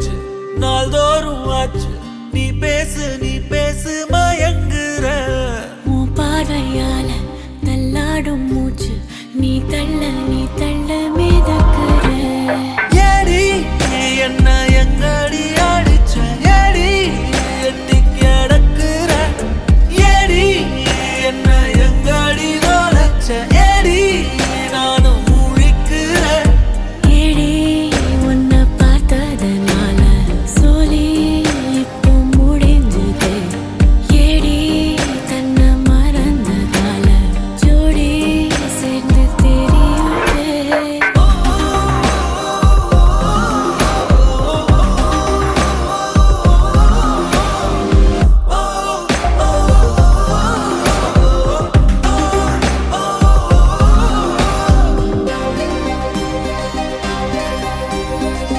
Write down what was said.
வச்சு நாள்தோறும் ஆச்சு நீ பேசு மயங்குற உன் பார்வையால தள்ளாடும் மூச்சு நீ தள்ள